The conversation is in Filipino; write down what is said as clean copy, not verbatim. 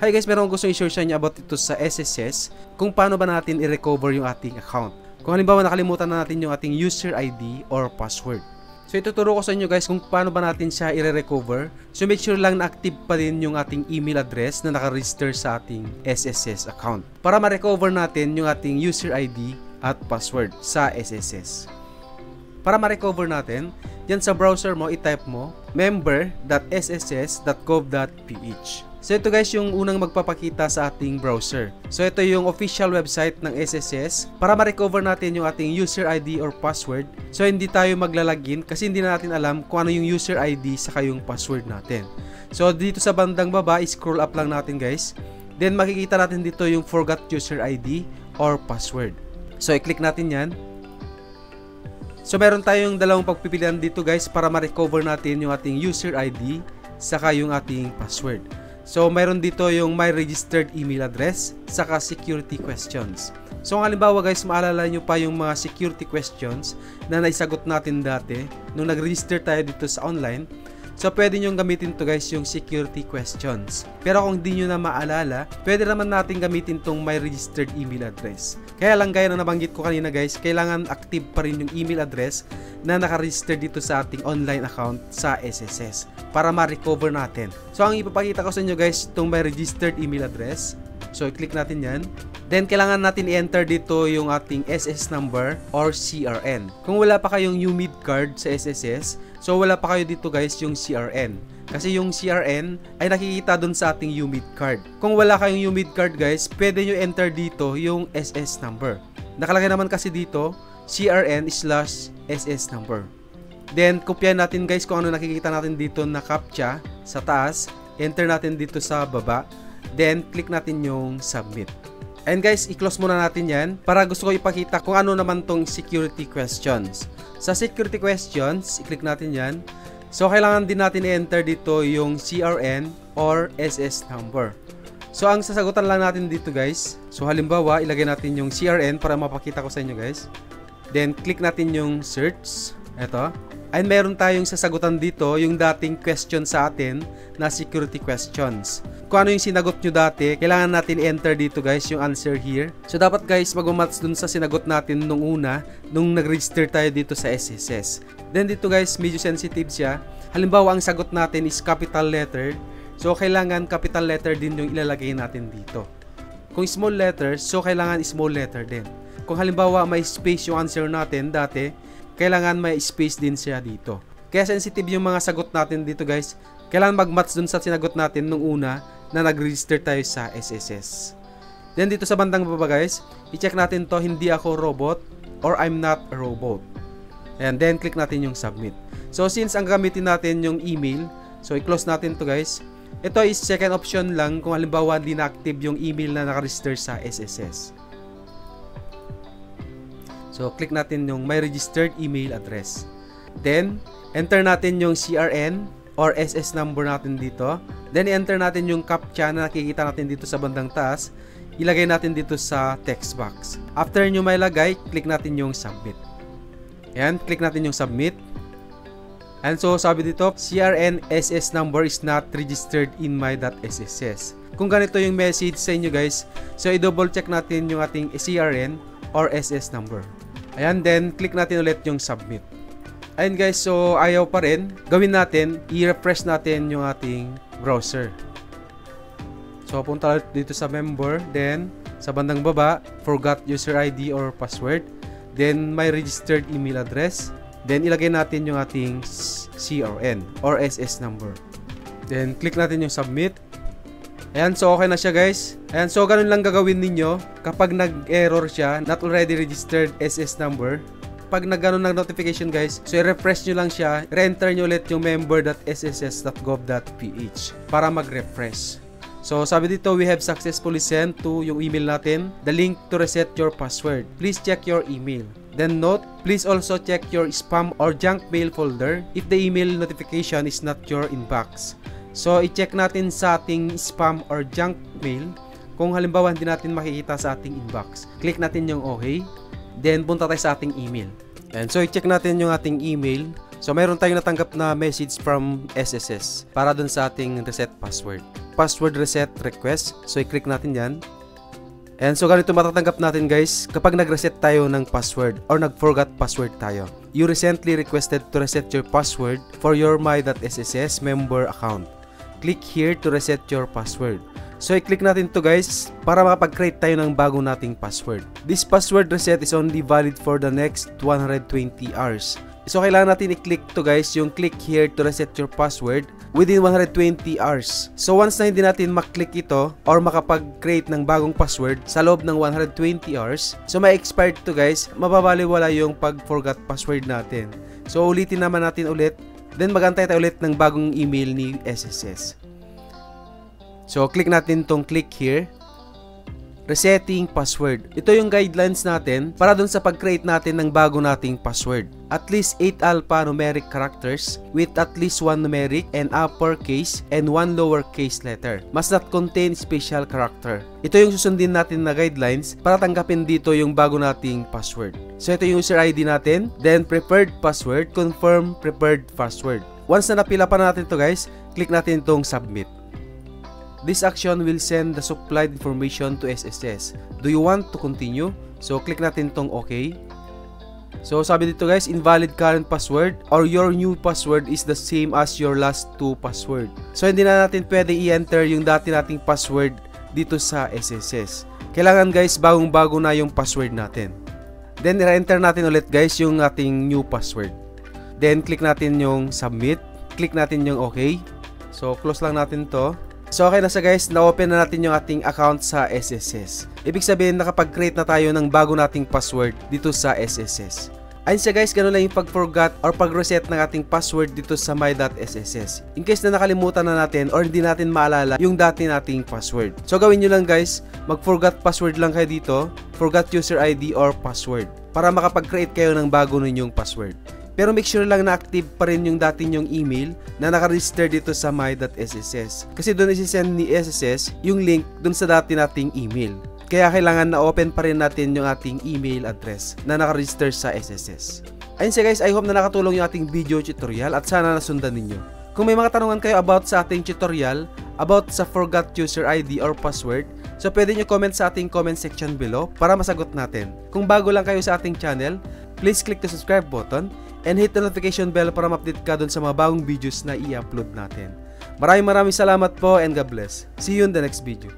Hi guys, meron akong gusto i-share sa inyo about ito sa SSS, kung paano ba natin i-recover yung ating account. Kung halimbawa nakalimutan na natin yung ating user ID or password. So ituturo ko sa inyo guys kung paano ba natin siya i-recover. So make sure lang na active pa din yung ating email address na naka-register sa ating SSS account. Para ma-recover natin yung ating user ID at password sa SSS. Para ma-recover natin, dyan sa browser mo, i-type mo member.sss.gov.ph. So ito guys yung unang magpapakita sa ating browser. So ito yung official website ng SSS. Para ma-recover natin yung ating user ID or password, so hindi tayo maglalagin kasi hindi na natin alam kung ano yung user ID saka yung password natin. So dito sa bandang baba, scroll up lang natin guys. Then makikita natin dito yung forgot user ID or password. So i-click natin yan. So meron tayong dalawang pagpipilian dito guys para ma-recover natin yung ating user ID saka yung ating password. So mayroon dito yung my registered email address saka security questions. So halimbawa guys, maalala nyo pa yung mga security questions na naisagot natin dati nung nag-register tayo dito sa online. So pwede nyo gamitin to guys yung security questions. Pero kung di nyo na maalala, pwede naman natin gamitin tong my registered email address. Kaya lang gaya na nabanggit ko kanina guys, kailangan active pa rin yung email address na naka-register dito sa ating online account sa SSS para ma-recover natin. So ang ipapakita ko sa inyo guys, itong my registered email address. So i-click natin yan. Then kailangan natin i-enter dito yung ating SS number or CRN. Kung wala pa kayong UMID card sa SSS, so wala pa kayo dito guys yung CRN. Kasi yung CRN ay nakikita dun sa ating UMID card. Kung wala kayong UMID card guys, pwede nyo enter dito yung SS number. Nakalagay naman kasi dito CRN/SS number. Then kopyahin natin guys kung ano nakikita natin dito na CAPTCHA sa taas. Enter natin dito sa baba. Then click natin yung submit. And guys, i-close muna natin yan para gusto ko ipakita kung ano naman tong security questions. Sa security questions, i-click natin yan. So kailangan din natin i-enter dito yung CRN or SS number. So ang sasagutan lang natin dito guys, so halimbawa ilagay natin yung CRN para mapakita ko sa inyo guys. Then click natin yung search. Eto. And meron tayong sasagutan dito yung dating question sa atin na security questions. Kung ano yung sinagot nyo dati, kailangan natin i-enter dito guys yung answer here. So dapat guys mag-match dun sa sinagot natin nung una, nung nag-register tayo dito sa SSS. Then dito guys, medyo sensitive siya. Halimbawa ang sagot natin is capital letter. So kailangan capital letter din yung ilalagay natin dito. Kung small letter, so kailangan small letter din. Kung halimbawa may space yung answer natin dati, kailangan may space din siya dito. Kaya sensitive yung mga sagot natin dito guys. Kailangan mag-match dun sa sinagot natin nung una na nag-register tayo sa SSS. Then dito sa bandang baba guys, i-check natin to hindi ako robot or I'm not a robot. And then click natin yung submit. So since ang gamitin natin yung email, so i-close natin to guys. Ito is second option lang kung halimbawa hindi na active yung email na naka-register sa SSS. So, click natin yung my registered email address. Then, enter natin yung CRN or SS number natin dito. Then, enter natin yung CAPTCHA na nakikita natin dito sa bandang taas. Ilagay natin dito sa text box. After nyo may lagay, click natin yung submit. Ayan, click natin yung submit. And so, sabi dito, CRN SS number is not registered in my.sss. Kung ganito yung message sa inyo guys, so i-double check natin yung ating CRN or SS number. Ayan, then click natin ulit yung submit. Ayan guys, so ayaw pa rin. Gawin natin, i-refresh natin yung ating browser. So punta dito sa member, then sa bandang baba, forgot user ID or password. Then my registered email address. Then ilagay natin yung ating CRN or SS number. Then click natin yung submit. Ayan, so okay na siya guys. Ayan, so ganun lang gagawin ninyo kapag nag-error siya, not already registered SS number. Pag nag-ganon ng notification guys, so i-refresh nyo lang siya, re-enter nyo ulit yung member.sss.gov.ph para mag-refresh. So sabi dito, we have successfully sent to yung email natin the link to reset your password. Please check your email. Then note, please also check your spam or junk mail folder if the email notification is not your inbox. So, i-check natin sa ating spam or junk mail kung halimbawa hindi natin makikita sa ating inbox. Click natin yung OK. Then, punta tayo sa ating email. And so, i-check natin yung ating email. So, mayroon tayong natanggap na message from SSS para dun sa ating reset password. password reset request. So i-click natin yan. And so ganito matatanggap natin guys kapag nag-reset tayo ng password or nag-forgot password tayo. You recently requested to reset your password for your my.sss member account. Click here to reset your password. So i-click natin to guys para makapag-create tayo ng bago nating password. This password reset is only valid for the next 120 hours. So kailangan natin i-click to guys yung click here to reset your password within 120 hours. So once na hindi natin maklik ito or makapag-create ng bagong password sa loob ng 120 hours, so may expired to guys, mababaliwala yung pag-forgot password natin. So ulitin naman natin ulit, then magantay tayo ulit ng bagong email ni SSS. So click natin tong click here. Resetting password. Ito yung guidelines natin para dun sa pag-create natin ng bago nating password. At least 8 alphanumeric characters with at least 1 numeric and uppercase and 1 lowercase letter. Must not contain special character. Ito yung susundin natin na guidelines para tanggapin dito yung bago nating password. So ito yung user ID natin, then preferred password, confirm preferred password. Once na napila pa natin to guys, click natin itong submit. This action will send the supplied information to SSS. Do you want to continue? So click natin tong OK. So sabi dito guys, invalid current password or your new password is the same as your last 2 password. So hindi na natin pwede i-enter yung dati nating password dito sa SSS. Kailangan guys, bagong-bago na yung password natin. Then i-enter natin ulit guys yung ating new password. Then click natin yung submit. Click natin yung OK. So close lang natin to. So okay na sa guys, na-open na natin yung ating account sa SSS. Ibig sabihin nakapag-create na tayo ng bago nating password dito sa SSS. Ayun siya guys, ganun lang yung pag-forgot or pag-reset ng ating password dito sa my.sss. In case na nakalimutan na natin or hindi natin maalala yung dati nating password. So gawin nyo lang guys, mag-forgot password lang kayo dito, forgot user ID or password, para makapag-create kayo ng bago ninyong password. Pero make sure lang na active pa rin yung dati nyong email na nakaregister dito sa my.sss. Kasi doon isi-send ni SSS yung link doon sa dati nating email. Kaya kailangan na open pa rin natin yung ating email address na nakaregister sa SSS. Ayun siya guys, I hope na nakatulong yung ating video tutorial at sana nasundan ninyo. Kung may mga tanungan kayo about sa ating tutorial, about sa forgot user ID or password, so pwede nyo comment sa ating comment section below para masagot natin. Kung bago lang kayo sa ating channel, please click the subscribe button and hit the notification bell para ma-update ka dun sa mga bagong videos na i-upload natin. Maraming salamat po and God bless. See you in the next video.